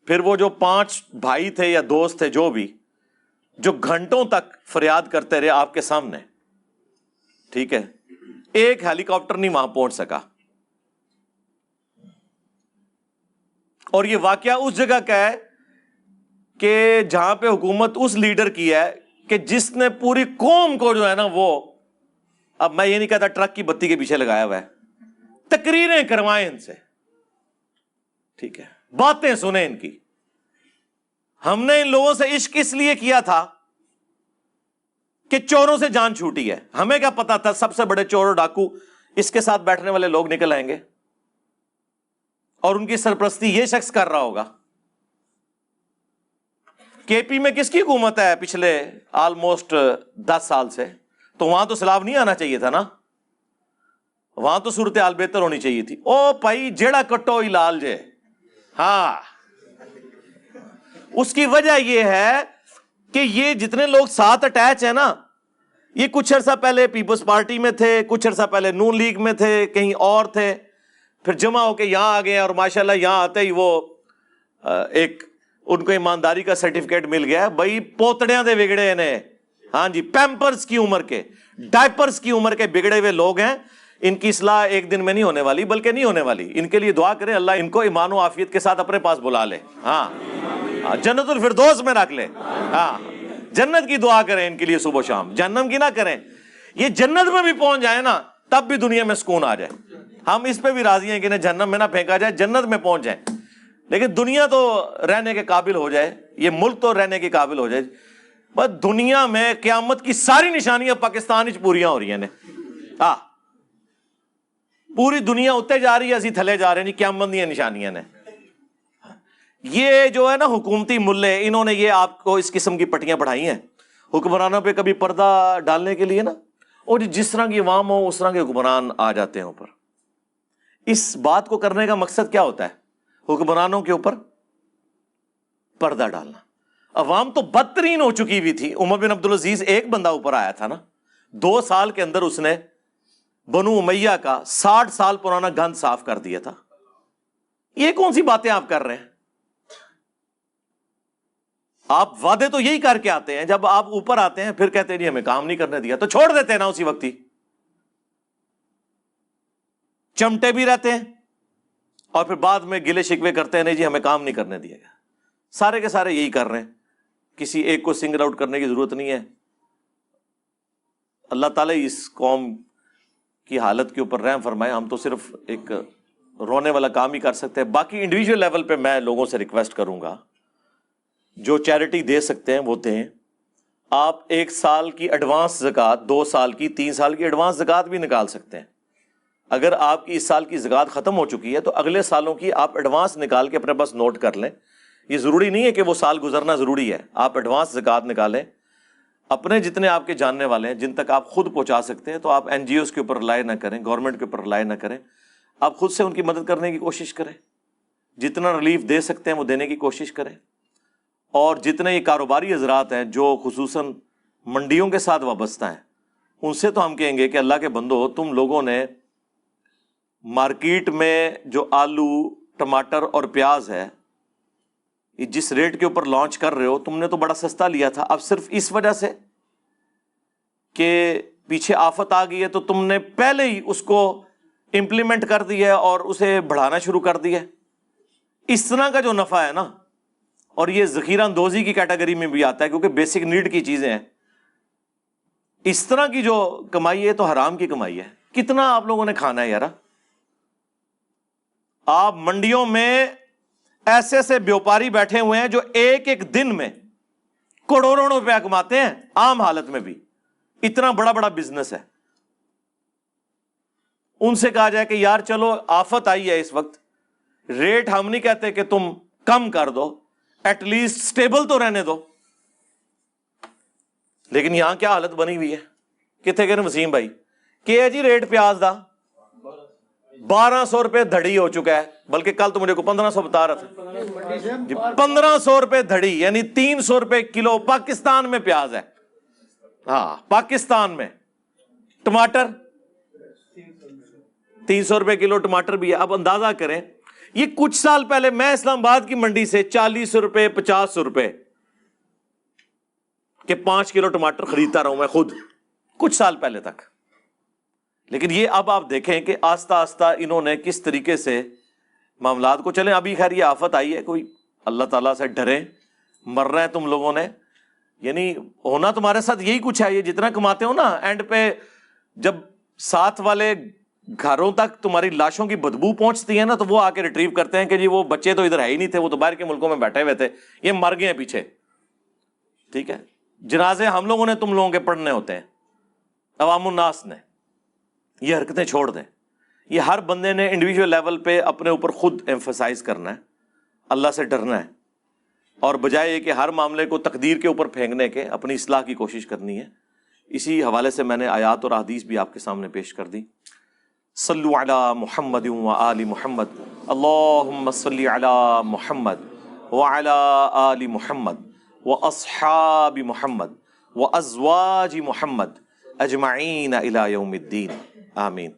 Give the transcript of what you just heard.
پھر وہ جو 5 بھائی تھے یا دوست تھے جو بھی، جو گھنٹوں تک فریاد کرتے رہے آپ کے سامنے، ٹھیک ہے، ایک ہیلی کاپٹر نہیں وہاں پہنچ سکا. اور یہ واقعہ اس جگہ کا ہے کہ جہاں پہ حکومت اس لیڈر کی ہے کہ جس نے پوری قوم کو جو ہے نا وہ، اب میں یہ نہیں کہتا ٹرک کی بتی کے پیچھے لگایا ہوا ہے، تقریریں کروائیں ان سے، ٹھیک ہے، باتیں سنیں ان کی. ہم نے ان لوگوں سے عشق اس لیے کیا تھا کہ چوروں سے جان چھوٹی ہے. ہمیں کیا پتا تھا سب سے بڑے چور و ڈاکو اس کے ساتھ بیٹھنے والے لوگ نکل آئیں گے اور ان کی سرپرستی یہ شخص کر رہا ہوگا. کے پی میں کس کی حکومت ہے پچھلے آلموسٹ 10 سال سے؟ تو وہاں تو سیلاب نہیں آنا چاہیے تھا نا، وہاں تو صورتحال بہتر ہونی چاہیے تھی. او بھائی جیڑا کٹو ہی لال جے. ہاں، اس کی وجہ یہ ہے کہ یہ جتنے لوگ ساتھ اٹیچ ہیں نا، یہ کچھ عرصہ پہلے پیپلز پارٹی میں تھے، کچھ عرصہ پہلے نون لیگ میں تھے، کہیں اور تھے، پھر جمع ہو کے یہاں آ گئے اور ماشاءاللہ یہاں آتے ہی وہ ایک ان کو ایمانداری کا سرٹیفکیٹ مل گیا. بھائی پوتڑیاں دے بگڑے نے، ہاں جی، پیمپرز کی عمر کے، ڈائپرز کی عمر کے بگڑے ہوئے لوگ ہیں. ان کی اصلاح ایک دن میں نہیں ہونے والی، بلکہ نہیں ہونے والی. ان کے لیے دعا کریں اللہ ان کو ایمان و عافیت کے ساتھ اپنے پاس بلا لے، ہاں، جنت الفردوس میں رکھ لے. ہاں، جنت کی دعا کریں ان کے لیے صبح و شام، جہنم کی نہ کریں. یہ جنت میں بھی پہنچ جائے نا تب بھی دنیا میں سکون آ جائے. ہم اس پہ بھی راضی ہیں کہ انہیں جہنم میں نہ پھینکا جائے، جنت میں پہنچ جائیں، لیکن دنیا تو رہنے کے قابل ہو جائے، یہ ملک تو رہنے کے قابل ہو جائے. بس دنیا میں قیامت کی ساری نشانیاں پاکستان وچ پوریاں ہو رہی ہیں. ہاں، پوری دنیا اتنے جا رہی ہے، اسی تھلے جا رہے ہیں. قیامت دی نشانیاں نے. یہ جو ہے نا حکومتی ملے، انہوں نے یہ آپ کو اس قسم کی پٹیاں پڑھائی ہیں حکمرانوں پہ کبھی پردہ ڈالنے کے لیے نا، اور جس طرح کی عوام ہو اس طرح کے حکمران آ جاتے ہیں اوپر. اس بات کو کرنے کا مقصد کیا ہوتا ہے؟ حکمرانوں کے اوپر پردہ ڈالنا. عوام تو بدترین ہو چکی ہوئی تھی. عمر بن عبدالعزیز ایک بندہ اوپر آیا تھا نا، 2 سال کے اندر اس نے بنو امیہ کا 60 سال پرانا گند صاف کر دیا تھا. یہ کون سی باتیں آپ کر رہے ہیں؟ آپ وعدے تو یہی کر کے آتے ہیں، جب آپ اوپر آتے ہیں پھر کہتے ہیں جی ہمیں کام نہیں کرنے دیا، تو چھوڑ دیتے ہیں نا اسی وقت ہی. چمٹے بھی رہتے ہیں اور پھر بعد میں گلے شکوے کرتے ہیں نہیں جی ہمیں کام نہیں کرنے دیا گیا. سارے کے سارے یہی کر رہے ہیں، کسی ایک کو سنگل آؤٹ کرنے کی ضرورت نہیں ہے. اللہ تعالیٰ اس قوم کی حالت کے اوپر رحم فرمائے. ہم تو صرف ایک رونے والا کام ہی کر سکتے ہیں. باقی انڈیویجول لیول پہ میں لوگوں سے ریکویسٹ کروں گا جو چیریٹی دے سکتے ہیں وہ دیں. آپ 1 سال کی ایڈوانس زکوٰۃ، 2 سال کی، 3 سال کی ایڈوانس زکوٰۃ بھی نکال سکتے ہیں. اگر آپ کی اس سال کی زکوٰۃ ختم ہو چکی ہے تو اگلے سالوں کی آپ ایڈوانس نکال کے اپنے پاس نوٹ کر لیں. یہ ضروری نہیں ہے کہ وہ سال گزرنا ضروری ہے. آپ ایڈوانس زکوٰۃ نکالیں. اپنے جتنے آپ کے جاننے والے ہیں جن تک آپ خود پہنچا سکتے ہیں تو آپ این جی اوز کے اوپر رلائی نہ کریں، گورنمنٹ کے اوپر رلائی نہ کریں. آپ خود سے ان کی مدد کرنے کی کوشش کریں. جتنا ریلیف دے سکتے ہیں وہ دینے کی کوشش کریں. اور جتنے یہ کاروباری حضرات ہیں جو خصوصاً منڈیوں کے ساتھ وابستہ ہیں، ان سے تو ہم کہیں گے کہ اللہ کے بندو، تم لوگوں نے مارکیٹ میں جو آلو، ٹماٹر اور پیاز ہے، یہ جس ریٹ کے اوپر لانچ کر رہے ہو، تم نے تو بڑا سستا لیا تھا. اب صرف اس وجہ سے کہ پیچھے آفت آ گئی ہے تو تم نے پہلے ہی اس کو امپلیمنٹ کر دیا ہے اور اسے بڑھانا شروع کر دیا ہے. اس طرح کا جو نفع ہے نا، اور یہ ذخیرہ اندوزی کی کیٹیگری میں بھی آتا ہے کیونکہ بیسک نیڈ کی چیزیں ہیں. اس طرح کی جو کمائی ہے تو حرام کی کمائی ہے. کتنا آپ لوگوں نے کھانا ہے یار؟ آپ منڈیوں میں ایسے ایسے بیوپاری بیٹھے ہوئے ہیں جو ایک ایک دن میں کروڑوں روپیہ کماتے ہیں، عام حالت میں بھی. اتنا بڑا بڑا بزنس ہے. ان سے کہا جائے کہ یار چلو آفت آئی ہے اس وقت، ریٹ ہم نہیں کہتے کہ تم کم کر دو، ایٹ لیسٹ سٹیبل تو رہنے دو. لیکن یہاں کیا حالت بنی ہوئی ہے؟ کتنے کہ وسیم بھائی کہ ہے جی ریٹ پیاز دا 1200 روپے دھڑی ہو چکا ہے، بلکہ کل تو مجھے کو 1500 بتا رہا تھا. 1500 روپے دھڑی یعنی 300 روپے کلو پاکستان میں پیاز ہے. ہاں پاکستان میں. ٹماٹر 300 روپے کلو ٹماٹر بھی ہے. اب اندازہ کریں یہ کچھ سال پہلے میں اسلام آباد کی منڈی سے 40 روپے 50 روپے کہ 5 کلو ٹماٹر خریدتا رہا ہوں میں خود کچھ سال پہلے تک. لیکن یہ اب آپ دیکھیں کہ آہستہ آہستہ انہوں نے کس طریقے سے معاملات کو چلیں. ابھی خیر یہ آفت آئی ہے, کوئی اللہ تعالیٰ سے ڈریں, مر رہے ہیں تم لوگوں نے, یعنی ہونا تمہارے ساتھ یہی کچھ ہے. یہ جتنا کماتے ہو نا, اینڈ پہ جب ساتھ والے گھروں تک تمہاری لاشوں کی بدبو پہنچتی ہے نا, تو وہ آ کے ریٹریو کرتے ہیں کہ جی وہ بچے تو ادھر ہے ہی نہیں تھے, وہ تو باہر کے ملکوں میں بیٹھے ہوئے تھے, یہ مر گئے ہیں پیچھے. ٹھیک ہے, جنازے ہم لوگوں نے تم لوگوں کے پڑھنے ہوتے ہیں, عوام الناس نے. یہ حرکتیں چھوڑ دیں. یہ ہر بندے نے انڈیویجول لیول پہ اپنے اوپر خود ایمفسائز کرنا ہے, اللہ سے ڈرنا ہے, اور بجائے یہ کہ ہر معاملے کو تقدیر کے اوپر پھینکنے کے اپنی اصلاح کی کوشش کرنی ہے. اسی حوالے سے میں نے آیات اور احادیث بھی آپ کے سامنے پیش کر دی. صلو علی محمد و آل محمد, اللہم صلی علی محمد وعلی آل محمد واصحاب محمد وازواج محمد اجمعین الی یوم الدین, آمین.